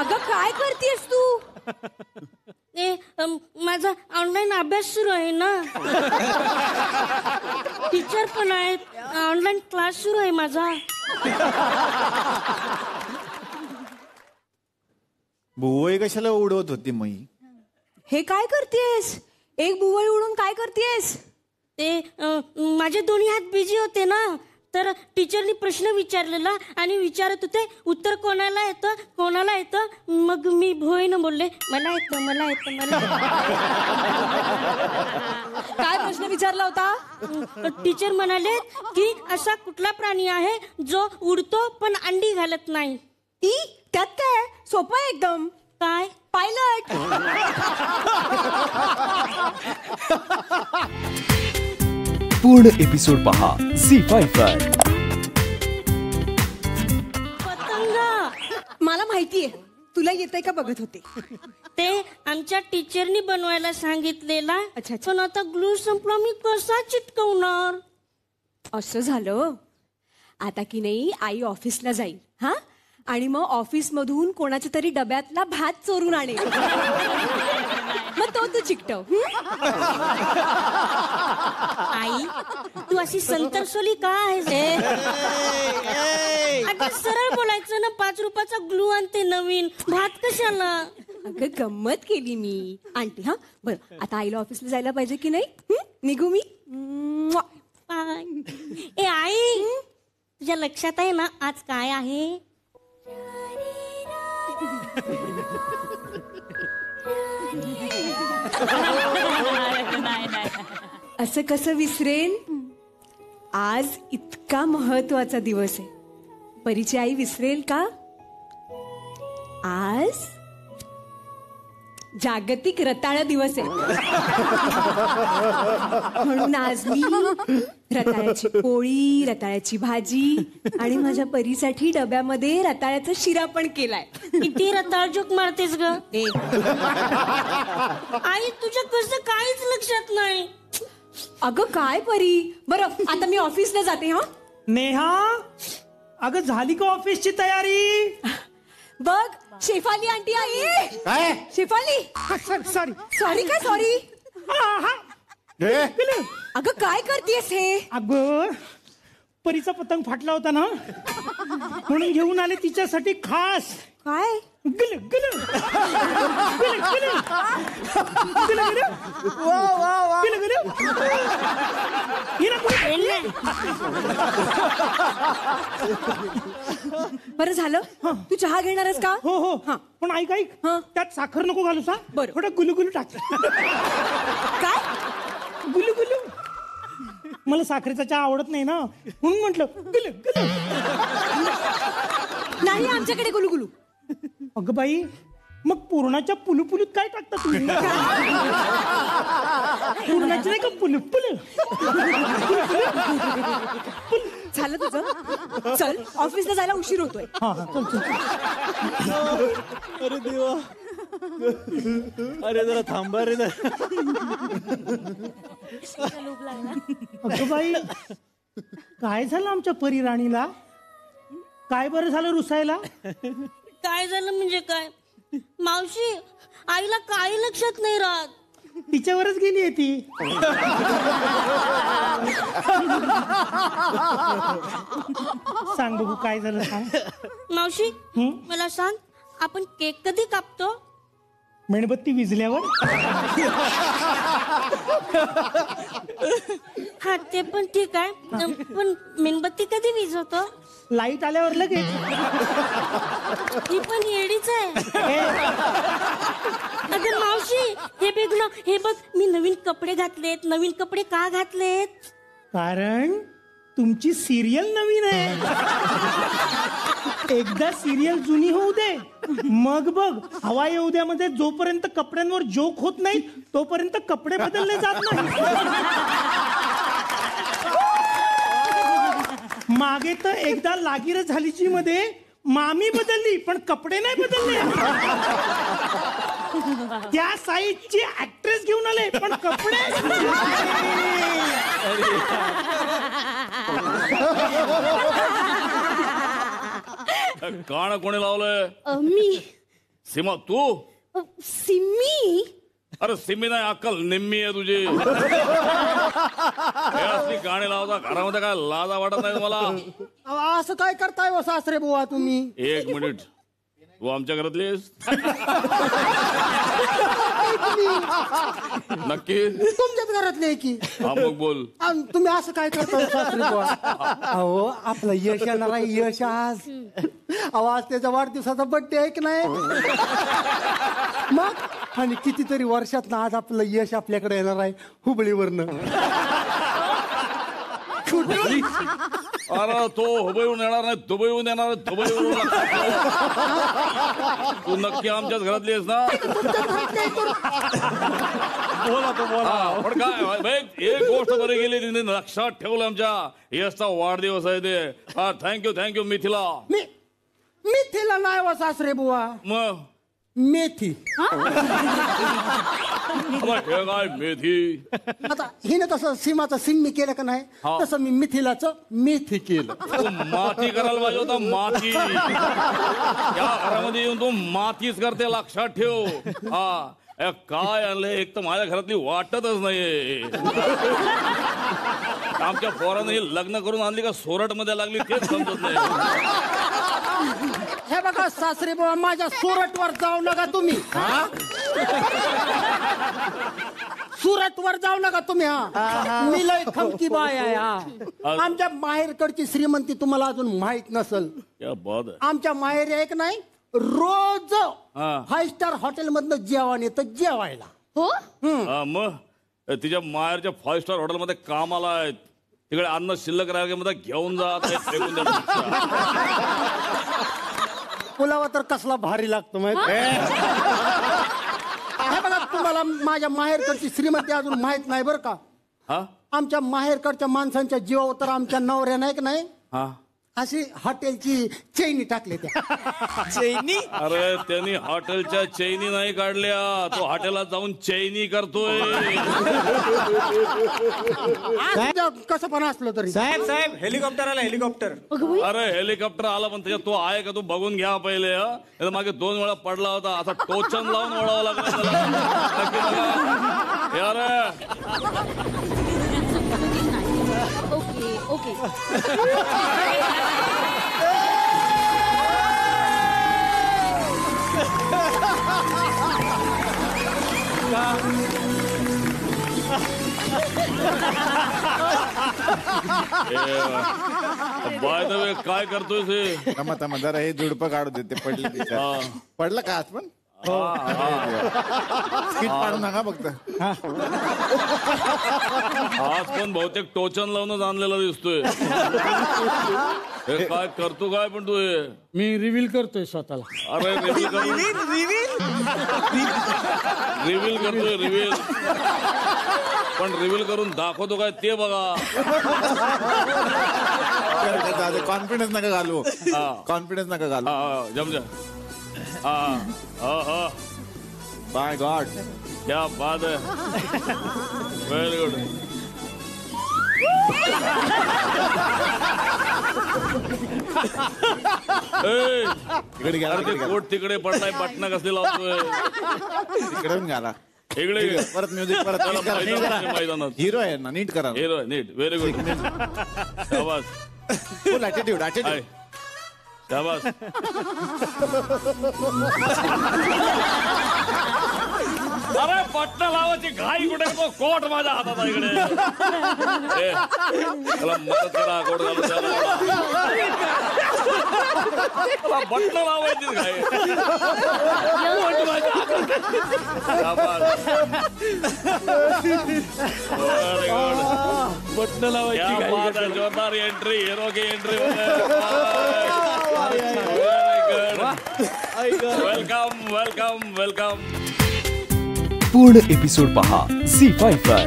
अगं काय करतेस तू? माझा ऑनलाईन अभ्यास सुरू आहे ना. टीचर पण आहेत, ऑनलाईन क्लास सुरू आहे माझा. भुवई कशाला उडवत होती मई? हे काय करतेस? एक भुवई उडून काय करतेस? ते माझे दोन्ही हात बिझी होते ना, तर टीचरनी प्रश्न विचारलेला आणि विचारत होते उत्तर कोणाला येतं कोणाला येतं. मग मी भुवईनं बोलले मला येतं मला येतं मला. काय प्रश्न विचारला होता? टीचर म्हणाले की असा कुठला प्राणी आहे जो उडतो पण अंडी घालत नाही. त्यात काय सोपं आहे एकदम. काय? पायलट. पूर्ण एपिसोड पहा झी5 वर. पतंगा. मला माहितीये तुला येतंय का बघत होते. ते आमच्या टीचरनी बनवायला सांगितलेला. अच्छा. पण आता ग्लू संपला, मी कसा चिटकवणार? असं झालं. आता की नाही आई ऑफिसला जाईल हा, आणि मग ऑफिस मधून कोणाच्या तरी डब्यातला भात चोरून आणेल. मग तो तू चिकटव. आई तू अशी संतरसोली का आहेस? आता सरळ बोलायचं ना, 5 रुपयाचा ग्लू आणते नवीन, भात कशाला? अगं गंमत केली मी. आणते हा. बरं आता आईला ऑफिसला जायला पाहिजे की नाही? निघू मी. ए आई, तुझ्या लक्षात आहे ना आज काय आहे? असं कसं विसरेन? आज इतका महत्वाचा दिवस आहे. परीची आई विसरेल का? आज जागतिक रताळा दिवस आहे. म्हणून आज मी रताळ्याची पोळी, रताळ्याची भाजी आणि माझ्या परीसाठी डब्यामध्ये रताळ्याचा शिरा पण केलाय. किती रताळ जोक मारतेस ग? आई तुझ्या कसं काहीच लक्षात नाही. अगं काय परी. बरं आता मी ऑफिसला जाते हा. नेहा, अगं झाली का ऑफिसची तयारी? बघ शेफाली आंटी आई. काय? शेफाली. सॉरी सॉरी काय सॉरी? ए, अगं काय करतेस हे? अगं परीचा पतंग फाटला होता ना, म्हणून घेऊन आले तिच्यासाठी खास. काय? गल गल गल गल गल गल गल. बरं झालं. तू चहा घेणारस का? हो हो. पण ऐक ऐक, त्यात साखर नको घालूस हा. बरं. थोडं गुलुगुलू टाक. काय? गुलुगुलू. मला साखरेचा चहा आवडत नाही ना, म्हणून म्हटलं गुलू गुलू. नाही आमच्याकडे गुलुगुलू. अगं बाई, मग पूर्णाच्या पुलू पुलूत काय टाकता तुम्ही? पूर्णाची नाही का पुलू पुलू? झालं तुझं. चल ऑफिसला जायला उशीर होतोय. चल चल. अरे देवा, अरे जरा थांबा रे. अगं बाई, काय झालं आमच्या परी राणीला? काय बरं झालं रुसायला? काय झालं म्हणजे काय? मावशी, आईला काही लक्षात नाही राहत. तिच्यावरच गेली आहे ती. सांग बघू काय झालं, सांग. मावशी मला सांग, आपण केक कधी कापतो? मेणबत्ती विझल्यावर. हा ते पण ठीक आहे, पण मेणबत्ती कधी विझवतो? लाईट आल्यावर लगेच. ही पण येडीच आहे. अगं मावशी, हे बघ ना, हे बघ मी नवीन कपडे घातलेत. नवीन कपडे का घातलेत? कारण तुमची सिरियल नवीन आहे. एकदा सिरियल जुनी होऊ दे, मग बघ हवा येऊ द्या मध्ये जोपर्यंत कपड्यांवर जोक होत नाही तोपर्यंत कपडे बदलले जात नाही. मागे तर एकदा लागिर झालीची मध्ये मामी बदलली पण कपडे नाही बदलले. त्या साईजची ऍक्ट्रेस घेऊन आले पण कपडे. गाणं कोणी लावलंय? मी सीमा तू सिम्मी अरे सिमी नाही अक्कल निम्मी आहे तुझी हे असली गाणी लावता घरामध्ये काय लाजा वाटत नाही तुम्हाला. असं काय करताय हो सासरे बुवा तुम्ही? एक मिनिट तू आमच्या घरातली आहेस? नक्की तुमच्याच घरातले आहे की. हा मग बोल. तुम्ही असं काय करताय सासरे बुवा? अहो आपलं यश येणार आहे, यश आज. अहो आज त्याच्या वाढदिवसाचा बर्थडे आहे की नाही? मग आणि कितीतरी वर्षात आज आपलं यश आपल्याकडे येणार आहे हुबळीवरनं. अरे तो हुबईहून येणार नाही, दुबईहून येणार, दुबईवरून. तू नक्की आमच्याच घरातली आहेस ना? बोला तो बोला. पण काय एक गोष्ट बरी गेली तिने लक्षात ठेवलं आमच्या यशचा वाढदिवस आहे ते. हा थँक्यू मिथिला. मिथीला नाही हो सासरे बुवा, मग मेथी. काय मेथी? आता हिने तसं सीमाचं सिम्मी केलं का नाही, तसं मी मिथिलाचं मेथी केलं. तू माती करायला पाहिजे होता, माती. या घरामध्ये येऊन तू मातीच करते, लक्षात ठेव. हा काय आणलंय, एक तर माझ्या घरातली वाटतच नाहीये. आमच्या पोराने लग्न करून आणली का सोरठ मध्ये लागली तेच समजत नाही. हे बघा सासरे बुवा, माझ्या सुरतवर जाऊ नका तुम्ही. सुरतवर जाऊ नका तुम्ही. हा मी लय खमकी बाय आहे. हा आमच्या माहेरकडची श्रीमंती तुम्हाला अजून माहित नसल. आमच्या माहेर एक नाही, रोज 5 स्टार हॉटेल मधनं जेवण येतं जेवायला. हो मग तिच्या माहेरच्या 5 स्टार हॉटेल मध्ये कामाला आहेत. तिकडे अन्न शिल्लक राहिल्यामध्ये घेऊन जा, फेकून द्या. पुलावा तर कसला भारी लागतो माहिती. हे बघा तुम्हाला माझ्या माहेरकडची श्रीमंती अजून माहित नाही बरं का. आमच्या माहेरकडच्या माणसांच्या जीवावर तर आमच्या नवऱ्या नाही का नाही अशी हॉटेलची चैनी टाकले त्या. चैनी? अरे त्यांनी हॉटेलच्या चैनी नाही काढल्या, तो हॉटेलात जाऊन चैनी करतोय. कसं पण असलं तरी. साहेब हेलिकॉप्टर आला, हेलिकॉप्टर. अरे हेलिकॉप्टर आला पण त्याच्यात तो आहे का, तू बघून घ्या पहिले. मागे 2 वेळा पडला होता, असा टोचन लावून वळावं लागलं त्याला. ओके बाय द वे काय करतोय ते? थांबा जरा हे झुडपं काढू दे. ते पडलं का आज पण? स्किट पाडू नका फक्त. आज पण बहुतेक टोचन लावूनच आणलेला दिसतोय. हे काय करतो काय पण तू? हे मी रिव्हील करतोय स्वतःला. अरे रिव्हील करतोय रिव्हील. पण रिव्हील करून दाखवतो काय ते बघा. कॉन्फिडन्स नका घालू, कॉन्फिडन्स नका घालू. जमजा. बाय गॉड, क्या बात है, व्हेरी गुड. इकडे घ्या. कोट तिकडे पडलाय, बटना कसले लावतोय. इकडे घाला. इकडे परत म्युझिक परत. मैदानात हिरो आहे ना, नीट करा. Hero neat. Very good. शाबास. Full attitude. शाबास. अरे पट्टा लावायची घाई कुठे, तो कोट माझ्या हातात आहे इकडे. त्याला मदत करा, कोट घालून त्याला बटणं लावायची घाई. बटणं लावायची. जोरदार एंट्री, हिरो की एंट्री. वेलकम. पूर्ण एपिसोड पहा झी5 वर.